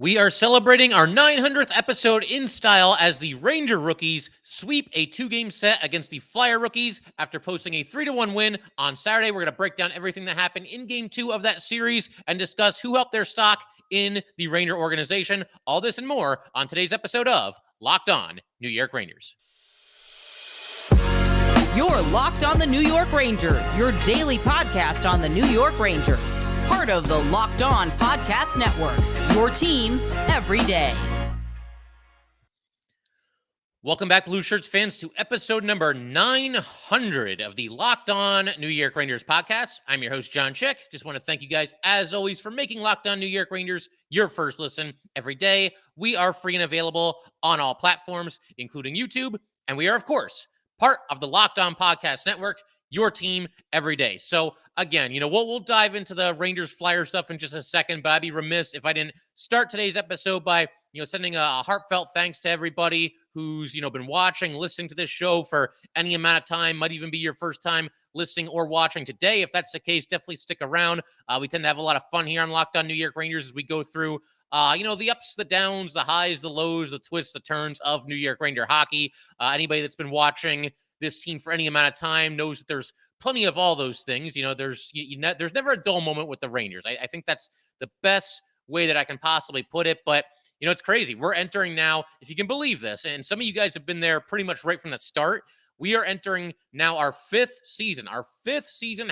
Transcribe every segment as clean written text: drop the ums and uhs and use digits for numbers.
We are celebrating our 900th episode in style as the Ranger rookies sweep a two-game set against the Flyer rookies after posting a 3-1 win on Saturday. We're going to break down everything that happened in Game 2 of that series and discuss who helped their stock in the Ranger organization. All this and more on today's episode of Locked On New York Rangers. You're Locked On the New York Rangers, your daily podcast on the New York Rangers. Part of the Locked On Podcast Network, your team every day. Welcome back, Blue Shirts fans, to episode number 900 of the Locked On New York Rangers podcast. I'm your host, John Chick. Just want to thank you guys, as always, for making Locked On New York Rangers your first listen every day. We are free and available on all platforms, including YouTube, and we are, of course, part of the Locked On Podcast Network, your team every day. So again, we'll dive into the Rangers Flyer stuff in just a second, but I'd be remiss if I didn't start today's episode by, sending a heartfelt thanks to everybody who's, been watching, listening to this show for any amount of time. Might even be your first time listening or watching today. If that's the case, definitely stick around. We tend to have a lot of fun here on Locked On New York Rangers as we go through the ups, the downs, the highs, the lows, the twists, the turns of New York Ranger hockey. Anybody that's been watching this team for any amount of time knows that there's plenty of all those things. There's never a dull moment with the Rangers. I think that's the best way that I can possibly put it. But, it's crazy. We're entering now, if you can believe this, and some of you guys have been there pretty much right from the start. We are entering now our fifth season,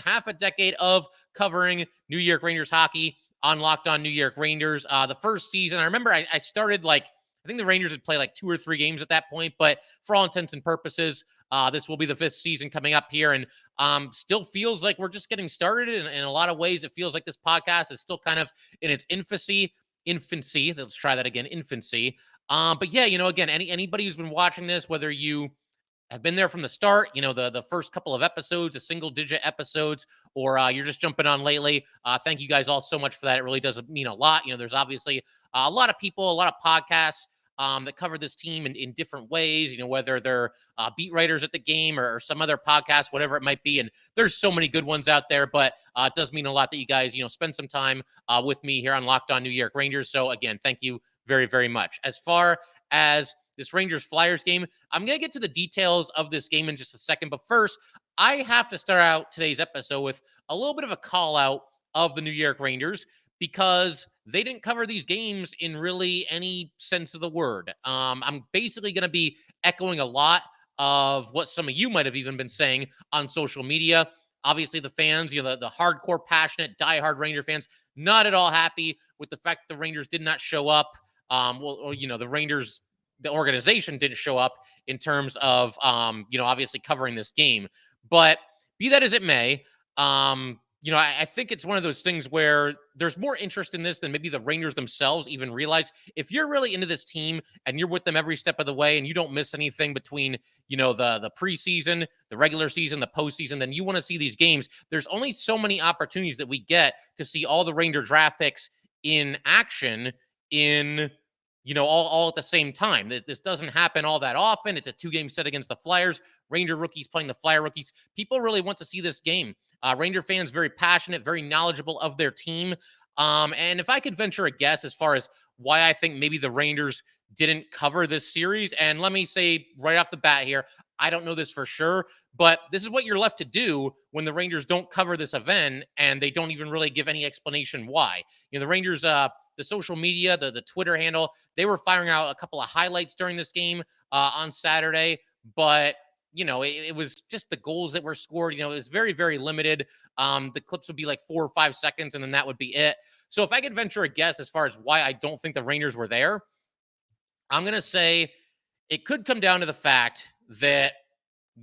half a decade of covering New York Rangers hockey on Locked On New York Rangers. The first season, I remember I started I think the Rangers had played 2 or 3 games at that point, but for all intents and purposes, this will be the 5th season coming up here, and still feels like we're just getting started. In a lot of ways, it feels like this podcast is still kind of in its infancy. Let's try that again, infancy. But yeah, again, anybody who's been watching this, whether you have been there from the start, the first couple of episodes, the single-digit episodes, or you're just jumping on lately, thank you guys all so much for that. It really does mean a lot. There's obviously a lot of people, a lot of podcasts that cover this team in different ways, whether they're beat writers at the game or some other podcast, whatever it might be. And there's so many good ones out there, but it does mean a lot that you guys, spend some time with me here on Locked On New York Rangers. So again, thank you very, very much. As far as this Rangers Flyers game, I'm going to get to the details of this game in just a second. But first, I have to start out today's episode with a little bit of a call out of the New York Rangers, because they didn't cover these games in really any sense of the word. I'm basically going to be echoing a lot of what some of you might have even been saying on social media. Obviously, the fans, the hardcore, passionate, diehard Ranger fans, not at all happy with the fact that the Rangers did not show up. The Rangers, the organization didn't show up in terms of, obviously covering this game. But be that as it may, I think it's one of those things where there's more interest in this than maybe the Rangers themselves even realize. If you're really into this team and you're with them every step of the way and you don't miss anything between, the preseason, the regular season, the postseason, then you want to see these games. There's only so many opportunities that we get to see all the Ranger draft picks in action in all at the same time. This doesn't happen all that often. It's a 2-game set against the Flyers. Ranger rookies playing the Flyer rookies. People really want to see this game. Ranger fans, very passionate, very knowledgeable of their team. And if I could venture a guess as far as why I think maybe the Rangers didn't cover this series, and let me say right off the bat here, I don't know this for sure, but this is what you're left to do when the Rangers don't cover this event and they don't even really give any explanation why. The Rangers, the social media, the Twitter handle, they were firing out a couple of highlights during this game on Saturday, but it was just the goals that were scored. It was very, very limited. The clips would be 4 or 5 seconds, and then that would be it. So if I could venture a guess as far as why I don't think the Rangers were there, I'm going to say it could come down to the fact that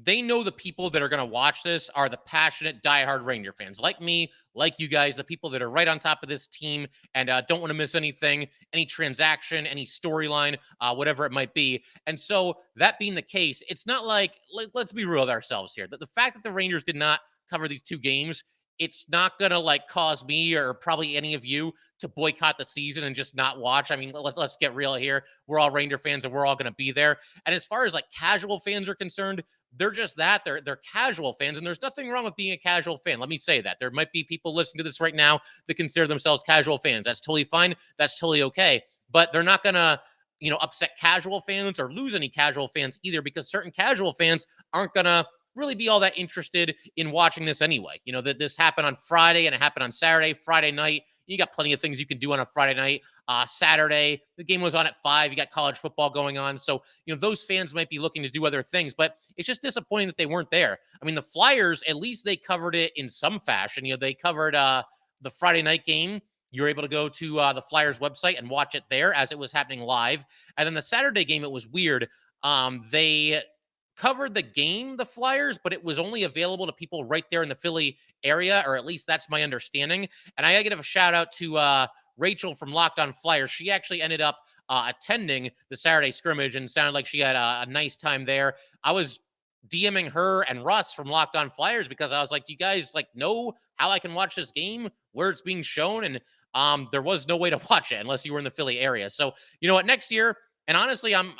they know the people that are going to watch this are the passionate, diehard Ranger fans like me, like you guys, the people that are right on top of this team and don't want to miss anything, any transaction, any storyline, whatever it might be. And so that being the case, it's not let's be real with ourselves here. The fact that the Rangers did not cover these 2 games, it's not going to cause me or probably any of you to boycott the season and just not watch. I mean, let's get real here. We're all Ranger fans and we're all going to be there. And as far as casual fans are concerned, they're just that. They're casual fans, and there's nothing wrong with being a casual fan. Let me say that. There might be people listening to this right now that consider themselves casual fans. That's totally fine. That's totally okay. but they're not going to, upset casual fans or lose any casual fans either, because certain casual fans aren't going to really be all that interested in watching this anyway. That this happened on Friday and it happened on Saturday. Friday night, you got plenty of things you can do on a Friday night. Saturday, the game was on at 5. You got college football going on. So, those fans might be looking to do other things, but it's just disappointing that they weren't there. I mean, the Flyers, at least they covered it in some fashion. They covered the Friday night game. You were able to go to the Flyers website and watch it there as it was happening live. And then the Saturday game, it was weird. They covered the game, the Flyers, but it was only available to people right there in the Philly area, or at least that's my understanding. And I got to give a shout out to Rachel from Locked On Flyers. She actually ended up attending the Saturday scrimmage and sounded like she had a nice time there. I was DMing her and Russ from Locked On Flyers because I was like, do you guys know how I can watch this game, where it's being shown? And there was no way to watch it unless you were in the Philly area. So, you know what, next year, and honestly, I'm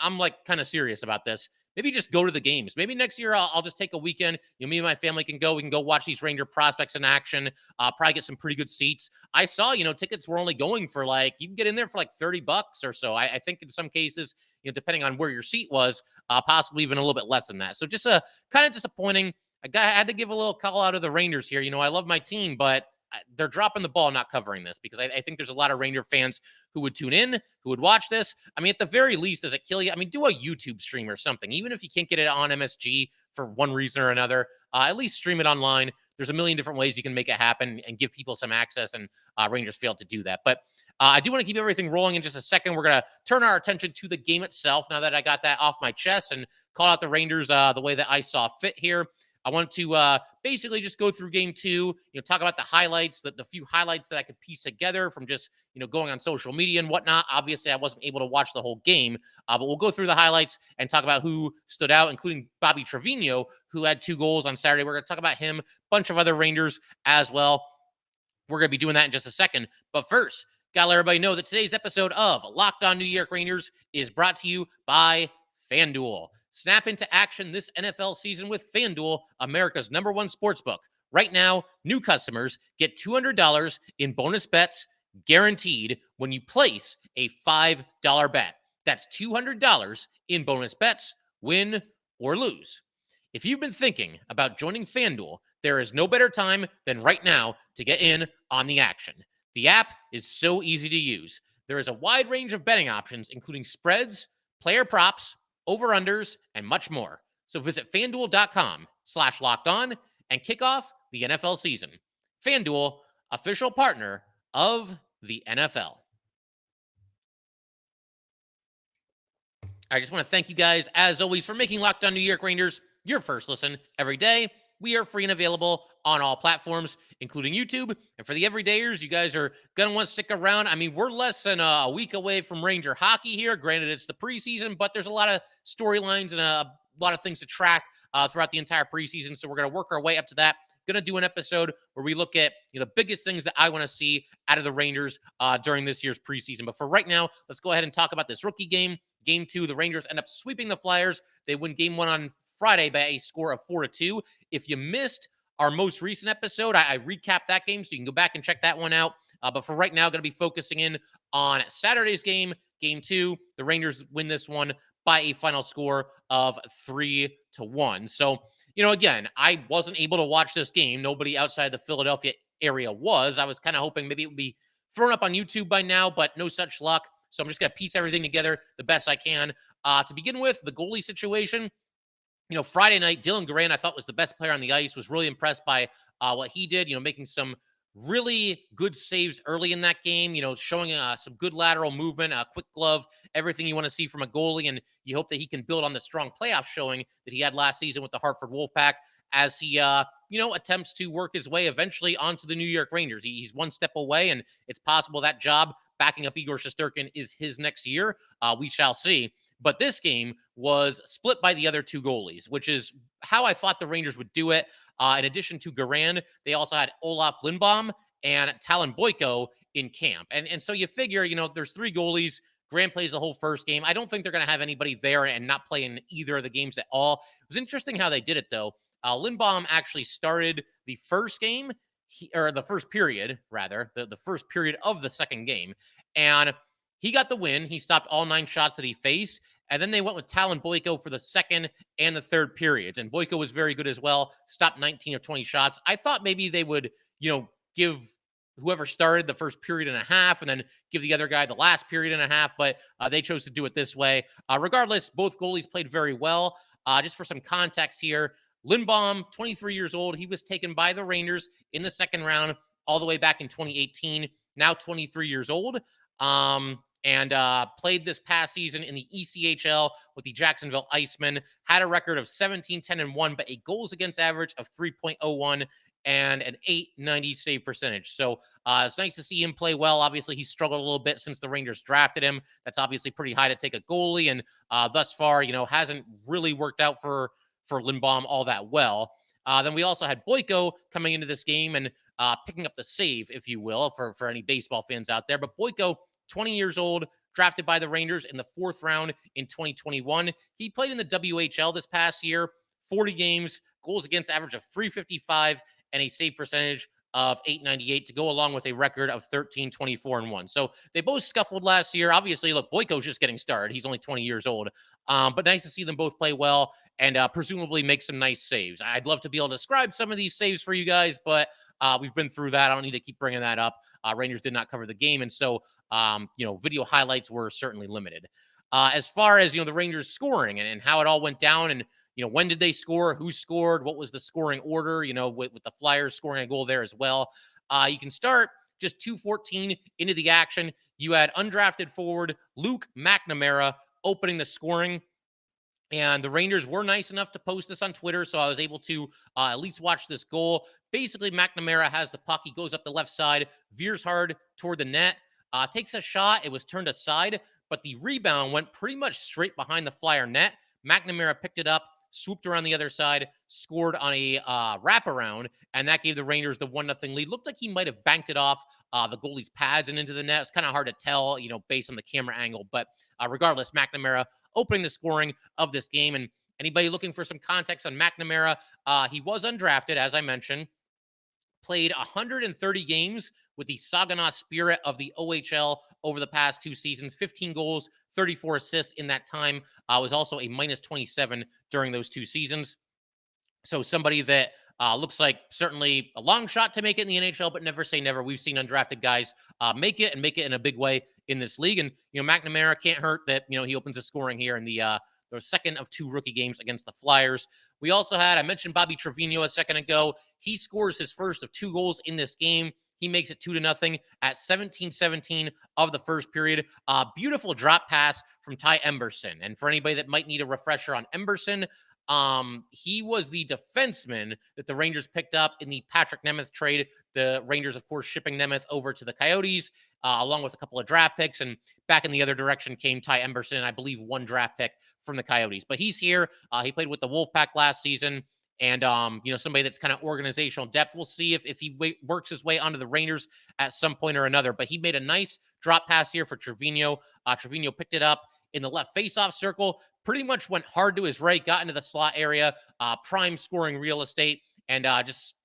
kind of serious about this. Maybe just go to the games. Maybe next year I'll just take a weekend. Me and my family can go. We can go watch these Ranger prospects in action. Probably get some pretty good seats. I saw, tickets were only going for you can get in there for $30 or so. I think in some cases, depending on where your seat was, possibly even a little bit less than that. So just kind of disappointing. I had to give a little call out of the Rangers here. I love my team, but they're dropping the ball not covering this, because I think there's a lot of Ranger fans who would tune in, who would watch this. I mean, at the very least, does it kill you? I mean, do a YouTube stream or something. Even if you can't get it on MSG for one reason or another, at least stream it online. There's a million different ways you can make it happen and give people some access, and Rangers failed to do that. But I do want to keep everything rolling in just a second. We're going to turn our attention to the game itself now that I got that off my chest and call out the Rangers the way that I saw fit here. I want to basically just go through game 2, talk about the highlights, the few highlights that I could piece together from just, going on social media and whatnot. Obviously, I wasn't able to watch the whole game, but we'll go through the highlights and talk about who stood out, including Bobby Trivigno, who had 2 goals on Saturday. We're going to talk about him, a bunch of other Rangers as well. We're going to be doing that in just a second. But first, got to let everybody know that today's episode of Locked On New York Rangers is brought to you by FanDuel. Snap into action this NFL season with FanDuel, America's #1 sportsbook. Right now, new customers get $200 in bonus bets guaranteed when you place a $5 bet. That's $200 in bonus bets, win or lose. If you've been thinking about joining FanDuel, there is no better time than right now to get in on the action. The app is so easy to use. There is a wide range of betting options, including spreads, player props, over-unders, and much more. So visit FanDuel.com/lockedon and kick off the NFL season. FanDuel, official partner of the NFL. I just want to thank you guys, as always, for making Locked On New York Rangers your first listen every day. We are free and available on all platforms, including YouTube. And for the everydayers, you guys are going to want to stick around. I mean, we're less than a week away from Ranger hockey here. Granted, it's the preseason, but there's a lot of storylines and a lot of things to track throughout the entire preseason. So we're going to work our way up to that. Going to do an episode where we look at the biggest things that I want to see out of the Rangers during this year's preseason. But for right now, let's go ahead and talk about this rookie game. Game 2, the Rangers end up sweeping the Flyers. They win game 1 on Friday by a score of 4-2. If you missed our most recent episode, I recapped that game, so you can go back and check that one out. But for right now, going to be focusing in on Saturday's game, game 2. The Rangers win this one by a final score of 3-1. So, again, I wasn't able to watch this game. Nobody outside the Philadelphia area was. I was kind of hoping maybe it would be thrown up on YouTube by now, but no such luck. So I'm just going to piece everything together the best I can. To begin with, the goalie situation. Friday night, Dylan Garand, I thought, was the best player on the ice. Was really impressed by what he did, making some really good saves early in that game, showing some good lateral movement, a quick glove, everything you want to see from a goalie. And you hope that he can build on the strong playoff showing that he had last season with the Hartford Wolfpack as he, attempts to work his way eventually onto the New York Rangers. He's one step away, and it's possible that job backing up Igor Shesterkin is his next year. We shall see. But this game was split by the other 2 goalies, which is how I thought the Rangers would do it. In addition to Garand, they also had Olaf Lindbaum and Talon Boyko in camp. And so you figure, there's 3 goalies. Garand plays the whole first game. I don't think they're going to have anybody there and not play in either of the games at all. It was interesting how they did it, though. Lindbaum actually started the first game, or the first period, rather, the first period of the second game. And He got the win. He stopped all 9 shots that he faced. And then they went with Talon Boyko for the second and the third periods. And Boyko was very good as well. Stopped 19 of 20 shots. I thought maybe they would, give whoever started the first period and a half and then give the other guy the last period and a half. But they chose to do it this way. Regardless, both goalies played very well. Just for some context here, Lindbaum, 23 years old. He was taken by the Rangers in the second round all the way back in 2018. Now 23 years old. And played this past season in the ECHL with the Jacksonville Icemen. Had a record of 17-10-1, but a goals against average of 3.01 and an .890 save percentage. So it's nice to see him play well. Obviously, he struggled a little bit since the Rangers drafted him. That's obviously pretty high to take a goalie, and thus far, hasn't really worked out for Lindbaum all that well. Then we also had Boyko coming into this game and picking up the save, if you will, for any baseball fans out there. But Boyko, 20 years old, drafted by the Rangers in the 4th round in 2021. He played in the WHL this past year, 40 games, goals against average of 355, and a save percentage of .898 to go along with a record of 13-24-1. So they both scuffled last year. Obviously, look, Boyko's just getting started. He's only 20 years old. But nice to see them both play well and presumably make some nice saves. I'd love to be able to describe some of these saves for you guys, but we've been through that. I don't need to keep bringing that up. Rangers did not cover the game, and so video highlights were certainly limited. As far as the Rangers scoring and how it all went down, and when did they score, who scored, what was the scoring order, with the Flyers scoring a goal there as well. You can start just 2:14 into the action. You had undrafted forward Luke McNamara opening the scoring. And the Rangers were nice enough to post this on Twitter, so I was able to at least watch this goal. Basically, McNamara has the puck. He goes up the left side, veers hard toward the net, takes a shot. It was turned aside, but the rebound went pretty much straight behind the Flyer net. McNamara picked it up, swooped around the other side, scored on a wraparound, and that gave the Rangers the 1-0 lead. Looked like he might have banked it off the goalie's pads and into the net. It's kind of hard to tell, based on the camera angle. But regardless, McNamara opening the scoring of this game. And anybody looking for some context on McNamara, he was undrafted, as I mentioned, played 130 games with the Saginaw Spirit of the OHL over the past 2 seasons, 15 goals, 34 assists in that time. Was also a -27 during those 2 seasons. So somebody that looks like certainly a long shot to make it in the NHL, but never say never. We've seen undrafted guys make it and make it in a big way in this league. And, McNamara can't hurt that, he opens the scoring here in the second of 2 rookie games against the Flyers. We also had, I mentioned Bobby Trivigno a second ago. He scores his first of 2 goals in this game. He makes it 2-0 at 17-17 of the first period. Beautiful drop pass from Ty Emberson. And for anybody that might need a refresher on Emberson, he was the defenseman that the Rangers picked up in the Patrick Nemeth trade. The Rangers, of course, shipping Nemeth over to the Coyotes, along with a couple of draft picks. And back in the other direction came Ty Emberson, and I believe 1 draft pick from the Coyotes. But he's here. He played with the Wolfpack last season. And, somebody that's kind of organizational depth. We'll see if he works his way onto the Rangers at some point or another. But he made a nice drop pass here for Trevino. Trevino picked it up in the left faceoff circle, pretty much went hard to his right, got into the slot area, prime scoring real estate, and just,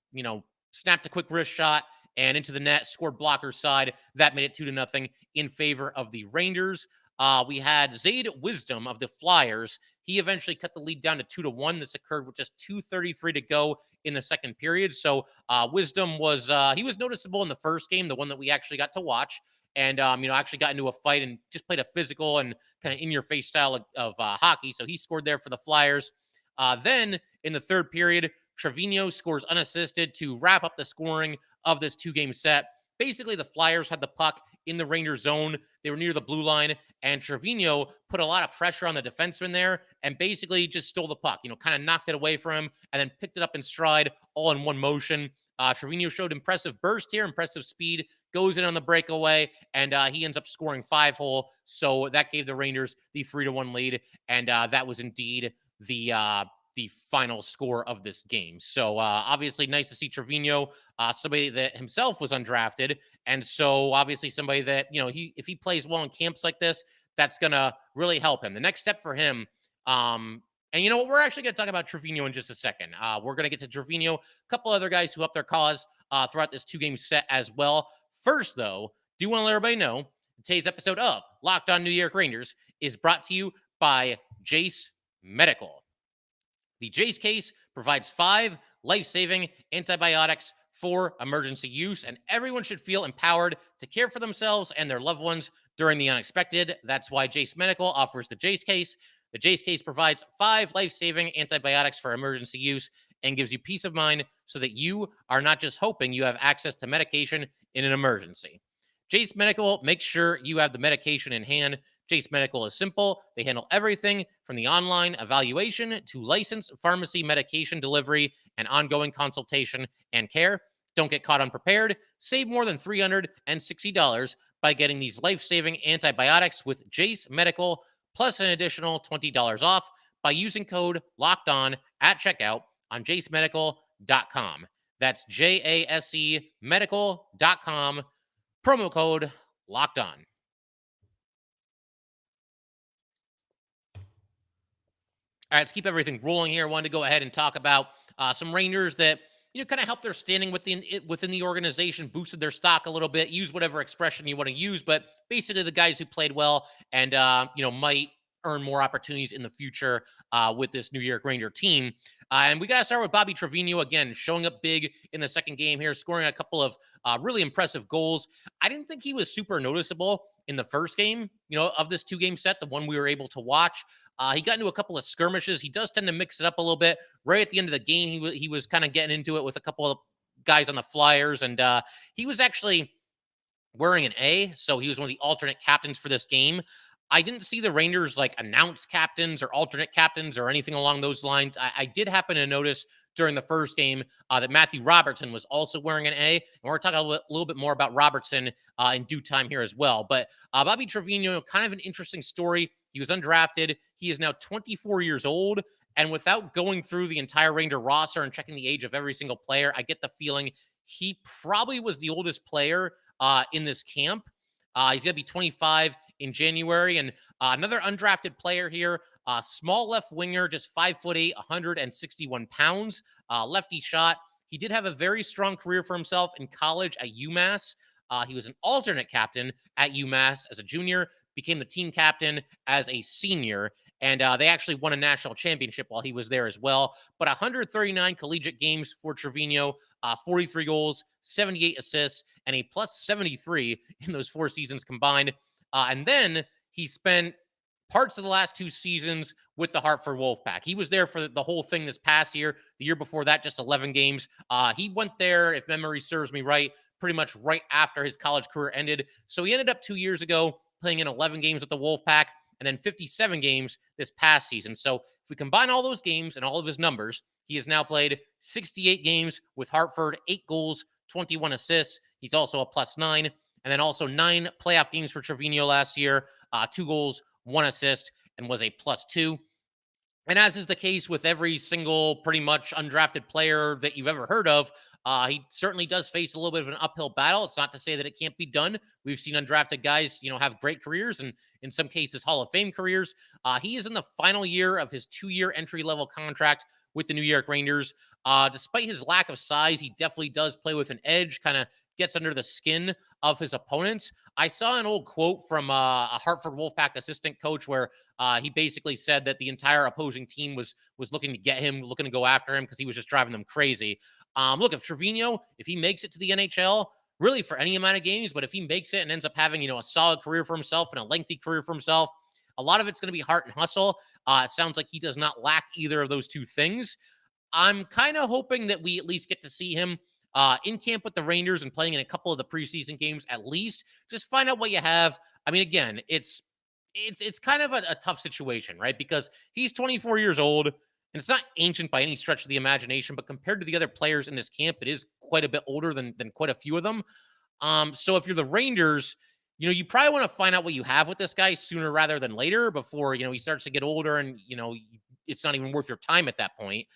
snapped a quick wrist shot and into the net, scored blocker side. That made it 2-0 in favor of the Rangers. We had Zade Wisdom of the Flyers. He eventually cut the lead down to 2-1. This occurred with just 2:33 to go in the second period. So Wisdom was he was noticeable in the first game, the one that we actually got to watch. And, actually got into a fight and just played a physical and kind of in-your-face style of hockey. So he scored there for the Flyers. Then in the third period, Trevino scores unassisted to wrap up the scoring of this 2-game set. Basically, the Flyers had the puck in the Rangers zone. They were near the blue line, and Trevino put a lot of pressure on the defenseman there and basically just stole the puck, kind of knocked it away from him and then picked it up in stride all in one motion. Trevino showed impressive burst here, impressive speed, goes in on the breakaway, and he ends up scoring 5-hole. So that gave the Rangers the 3-1 lead, and that was indeed the final score of this game. So obviously nice to see Trevino, somebody that himself was undrafted. And so obviously somebody that, if he plays well in camps like this, that's going to really help him. The next step for him, and you know what, we're actually going to talk about Trevino in just a second. We're going to get to Trevino, a couple other guys who upped their cause throughout this 2-game set as well. First, though, do want to let everybody know today's episode of Locked On New York Rangers is brought to you by Jase Medical. The Jase case provides 5 life-saving antibiotics for emergency use, and everyone should feel empowered to care for themselves and their loved ones during the unexpected. That's why Jase Medical offers the Jase case. The Jase case provides 5 life-saving antibiotics for emergency use and gives you peace of mind so that you are not just hoping you have access to medication in an emergency. Jase Medical makes sure you have the medication in hand. Jase Medical is simple. They handle everything from the online evaluation to licensed pharmacy medication delivery and ongoing consultation and care. Don't get caught unprepared. Save more than $360 by getting these life-saving antibiotics with Jase Medical, plus an additional $20 off by using code LOCKEDON at checkout on jasemedical.com. That's JASE medical.com, promo code LOCKEDON. All right, let's keep everything rolling here. I wanted to go ahead and talk about some Rangers that, kind of helped their standing within the organization, boosted their stock a little bit, use whatever expression you want to use, but basically the guys who played well and, might earn more opportunities in the future with this New York Ranger team. And we got to start with Bobby Trivigno, again, showing up big in the second game here, scoring a couple of really impressive goals. I didn't think he was super noticeable in the first game, of this 2-game set, the one we were able to watch. He got into a couple of skirmishes. He does tend to mix it up a little bit. Right at the end of the game, he was kind of getting into it with a couple of guys on the Flyers, and he was actually wearing an A, so he was one of the alternate captains for this game. I didn't see the Rangers announce captains or alternate captains or anything along those lines. I did happen to notice during the first game that Matthew Robertson was also wearing an A. And we're talking a little bit more about Robertson in due time here as well. But Bobby Trivigno, kind of an interesting story. He was undrafted. He is now 24 years old. And without going through the entire Ranger roster and checking the age of every single player, I get the feeling he probably was the oldest player in this camp. He's going to be 25 in January. And another undrafted player here, small left winger, just 5'8", 161 pounds, lefty shot. He did have a very strong career for himself in college at UMass. He was an alternate captain at UMass as a junior, became the team captain as a senior, and they actually won a national championship while he was there as well. But 139 collegiate games for Trevino, 43 goals, 78 assists, and a plus 73 in those 4 seasons combined. And then he spent parts of the last 2 seasons with the Hartford Wolfpack. He was there for the whole thing this past year. The year before that, just 11 games. He went there, if memory serves me right, pretty much right after his college career ended. So he ended up 2 years ago playing in 11 games with the Wolfpack and then 57 games this past season. So if we combine all those games and all of his numbers, he has now played 68 games with Hartford, 8 goals, 21 assists. He's also a +9. And then also 9 playoff games for Trevino last year, 2 goals, 1 assist, and was a +2. And as is the case with every single pretty much undrafted player that you've ever heard of, he certainly does face a little bit of an uphill battle. It's not to say that it can't be done. We've seen undrafted guys, have great careers and in some cases Hall of Fame careers. He is in the final year of his 2-year entry-level contract with the New York Rangers. Despite his lack of size, he definitely does play with an edge, kind of gets under the skin of his opponents. I saw an old quote from a Hartford Wolfpack assistant coach where he basically said that the entire opposing team was looking to get him, looking to go after him because he was just driving them crazy. Look, if Trevino, if he makes it to the NHL, really for any amount of games, but if he makes it and ends up having, a solid career for himself and a lengthy career for himself, a lot of it's going to be heart and hustle. It sounds like he does not lack either of those 2 things. I'm kind of hoping that we at least get to see him in camp with the Rangers and playing in a couple of the preseason games at least. Just find out what you have. I mean, again, it's kind of a tough situation, right? Because he's 24 years old, and it's not ancient by any stretch of the imagination, but compared to the other players in this camp, it is quite a bit older than quite a few of them. So if you're the Rangers, you probably want to find out what you have with this guy sooner rather than later before, he starts to get older and, it's not even worth your time at that point.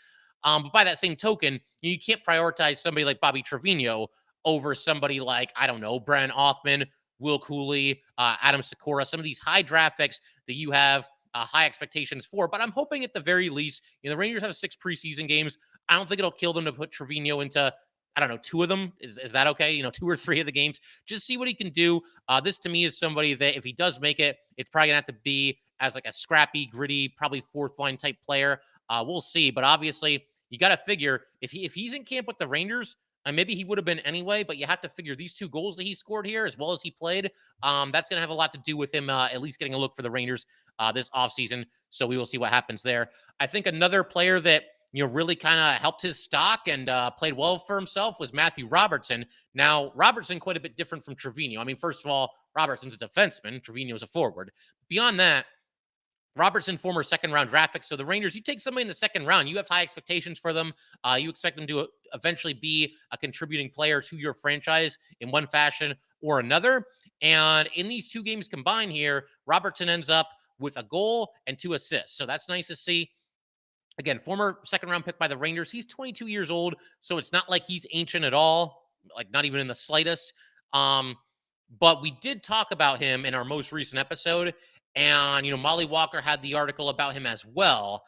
But by that same token, you can't prioritize somebody like Bobby Trivigno over somebody like, I don't know, Brennan Othmann, Will Cooley, Adam Sikora, some of these high draft picks that you have high expectations for. But I'm hoping at the very least, the Rangers have 6 preseason games. I don't think it'll kill them to put Trevino into I don't know, 2 of them. Is that okay? 2 or 3 of the games. Just see what he can do. This to me is somebody that if he does make it, it's probably gonna have to be as like a scrappy, gritty, probably fourth line type player. We'll see. But obviously, you got to figure if he's in camp with the Rangers, and maybe he would have been anyway, but you have to figure these 2 goals that he scored here, as well as he played, that's going to have a lot to do with him at least getting a look for the Rangers this offseason. So we will see what happens there. I think another player that really kind of helped his stock and played well for himself was Matthew Robertson. Now, Robertson quite a bit different from Trevino. I mean, first of all, Robertson's a defenseman. Trevino's a forward. Beyond that, Robertson, former second-round draft pick. So the Rangers, you take somebody in the second round, you have high expectations for them. You expect them to eventually be a contributing player to your franchise in one fashion or another. And in these 2 games combined here, Robertson ends up with a goal and 2 assists. So that's nice to see. Again, former second-round pick by the Rangers. He's 22 years old, so it's not like he's ancient at all, like not even in the slightest. But we did talk about him in our most recent episode. And, Molly Walker had the article about him as well.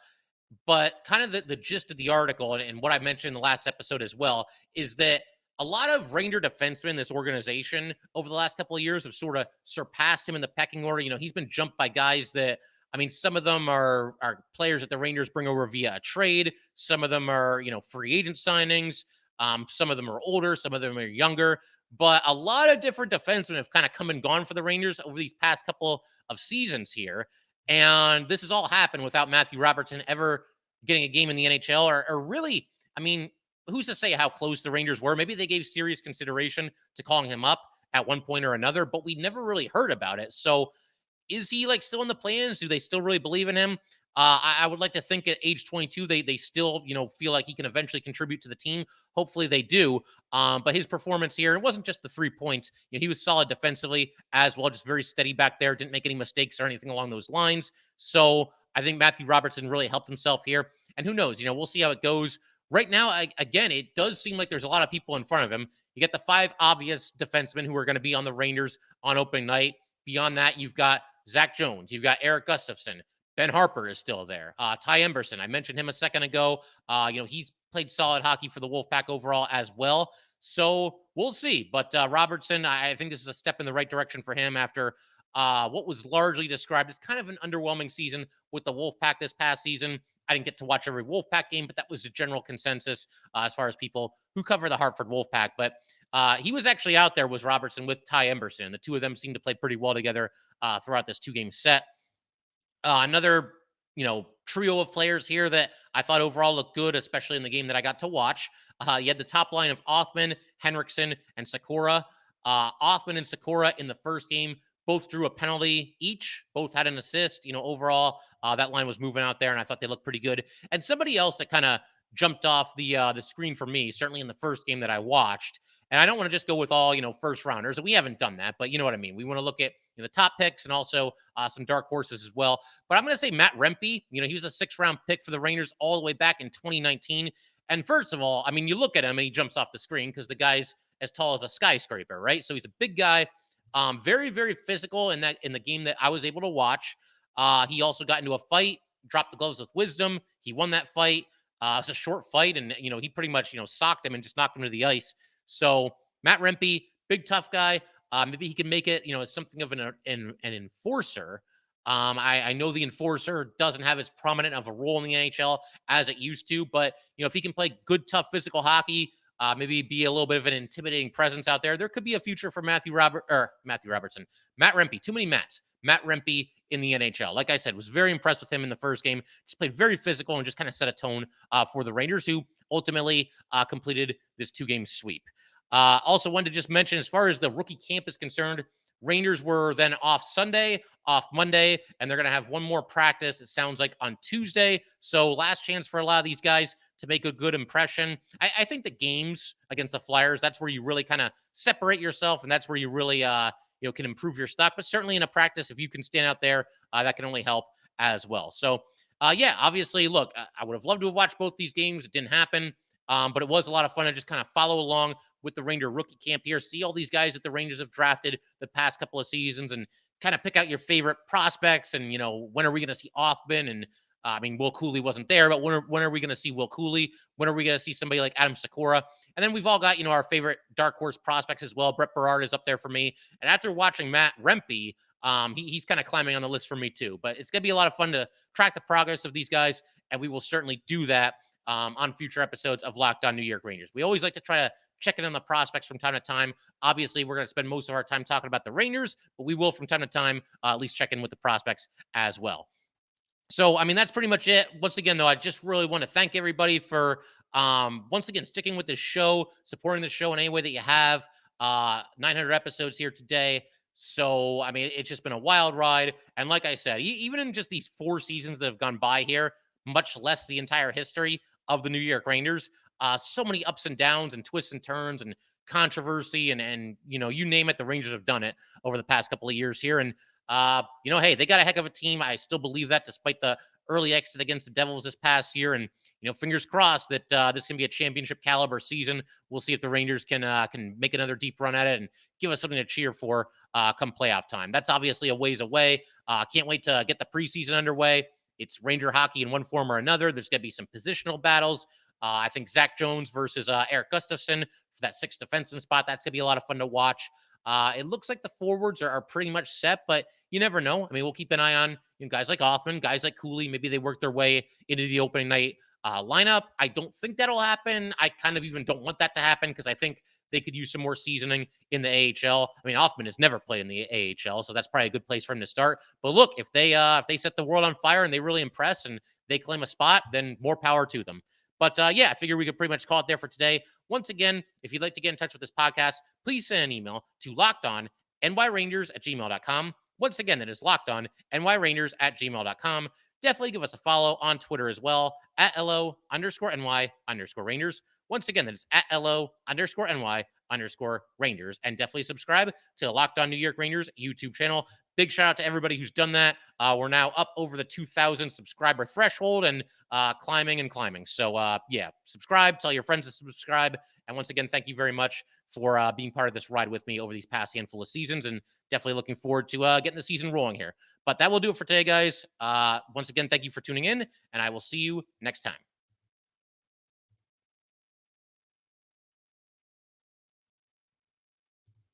But kind of the gist of the article and what I mentioned in the last episode as well is that a lot of Ranger defensemen in this organization over the last couple of years have sort of surpassed him in the pecking order. He's been jumped by guys that, I mean, some of them are players that the Rangers bring over via a trade. Some of them are, free agent signings. Some of them are older. Some of them are younger. But a lot of different defensemen have kind of come and gone for the Rangers over these past couple of seasons here. And this has all happened without Matthew Robertson ever getting a game in the NHL or really, I mean, who's to say how close the Rangers were? Maybe they gave serious consideration to calling him up at one point or another, but we never really heard about it. So is he still in the plans? Do they still really believe in him? I would like to think at age 22, they still, feel like he can eventually contribute to the team. Hopefully they do. But his performance here, it wasn't just the 3 points. He was solid defensively as well, just very steady back there. Didn't make any mistakes or anything along those lines. So I think Matthew Robertson really helped himself here. And who knows, we'll see how it goes. Right now, again, it does seem like there's a lot of people in front of him. You get the 5 obvious defensemen who are going to be on the Rangers on opening night. Beyond that, you've got Zach Jones. You've got Eric Gustafsson. Ben Harper is still there. Ty Emberson, I mentioned him a second ago. He's played solid hockey for the Wolfpack overall as well. So we'll see. But Robertson, I think this is a step in the right direction for him after what was largely described as kind of an underwhelming season with the Wolfpack this past season. I didn't get to watch every Wolfpack game, but that was the general consensus as far as people who cover the Hartford Wolfpack. But he was actually out there, was Robertson, with Ty Emberson. The 2 of them seemed to play pretty well together throughout this 2-game set. Another, trio of players here that I thought overall looked good, especially in the game that I got to watch. You had the top line of Othmann, Henriksen, and Sakura. Othmann and Sakura in the first game both drew a penalty each. Both had an assist. Overall, that line was moving out there, and I thought they looked pretty good. And somebody else that kind of jumped off the screen for me, certainly in the first game that I watched. And I don't want to just go with all, first rounders. We haven't done that, but you know what I mean. We want to look at the top picks and also some dark horses as well. But I'm going to say Matt Rempe. He was a 6th-round pick for the Rangers all the way back in 2019. And first of all, I mean, you look at him and he jumps off the screen because the guy's as tall as a skyscraper, right? So he's a big guy, very, very physical in the game that I was able to watch. He also got into a fight, dropped the gloves with wisdom. He won that fight. It was a short fight, and he pretty much socked him and just knocked him to the ice. So Matt Rempe, big tough guy. Maybe he can make it as something of an enforcer. I know the enforcer doesn't have as prominent of a role in the NHL as it used to, but if he can play good, tough, physical hockey, maybe be a little bit of an intimidating presence out there could be a future for Matt Robertson. Matt Rempe, too many Matts. Matt Rempe in the NHL. Like I said, was very impressed with him in the first game. Just played very physical and just kind of set a tone for the Rangers, who ultimately completed this 2-game sweep. Also wanted to just mention, as far as the rookie camp is concerned, Rangers were then off Sunday, off Monday, and they're going to have one more practice, it sounds like, on Tuesday. So last chance for a lot of these guys to make a good impression. I think the games against the Flyers, that's where you really kind of separate yourself, and that's where you really can improve your stuff. But certainly in a practice, if you can stand out there, that can only help as well. So, obviously, look, I would have loved to have watched both these games. It didn't happen, but it was a lot of fun to just kind of follow along with the Ranger rookie camp here, see all these guys that the Rangers have drafted the past couple of seasons, and kind of pick out your favorite prospects. And, when are we going to see Othmann and I mean, Will Cooley wasn't there, but when are we going to see Will Cooley? When are we going to see somebody like Adam Sakura? And then we've all got, our favorite dark horse prospects as well. Brett Berard is up there for me. And after watching Matt Rempe, he's kind of climbing on the list for me too. But it's going to be a lot of fun to track the progress of these guys, and we will certainly do that on future episodes of Locked On New York Rangers. We always like to try to check in on the prospects from time to time. Obviously, we're going to spend most of our time talking about the Rangers, but we will from time to time at least check in with the prospects as well. So, I mean, that's pretty much it. Once again, though, I just really want to thank everybody for, once again, sticking with this show, supporting the show in any way that you have. 900 episodes here today. So, I mean, it's just been a wild ride. And like I said, even in just these 4 seasons that have gone by here, much less the entire history of the New York Rangers, so many ups and downs and twists and turns and controversy and you name it, the Rangers have done it over the past couple of years here. And hey, they got a heck of a team. I still believe that, despite the early exit against the Devils this past year. And fingers crossed that this can be a championship caliber season. We'll see if the Rangers can make another deep run at it and give us something to cheer for come playoff time. That's obviously a ways away. Can't wait to get the preseason underway. It's Ranger hockey in one form or another. There's going to be some positional battles. I think Zach Jones versus Eric Gustafsson for that 6th defenseman spot. That's going to be a lot of fun to watch. It looks like the forwards are pretty much set, but you never know. I mean, we'll keep an eye on guys like Othmann, guys like Cooley. Maybe they work their way into the opening night lineup. I don't think that'll happen. I kind of even don't want that to happen because I think they could use some more seasoning in the AHL. I mean, Othmann has never played in the AHL, so that's probably a good place for him to start. But look, if they set the world on fire and they really impress and they claim a spot, then more power to them. But I figure we could pretty much call it there for today. Once again, if you'd like to get in touch with this podcast, please send an email to lockedonnyrangers@gmail.com. Once again, that is lockedonnyrangers@gmail.com. Definitely give us a follow on Twitter as well, @LO_NY_Rangers. Once again, that is @LO_NY_Rangers. And definitely subscribe to the Locked On New York Rangers YouTube channel. Big shout out to everybody who's done that. We're now up over the 2,000 subscriber threshold and climbing. So, subscribe. Tell your friends to subscribe. And once again, thank you very much for being part of this ride with me over these past handful of seasons. And definitely looking forward to getting the season rolling here. But that will do it for today, guys. Once again, thank you for tuning in, and I will see you next time.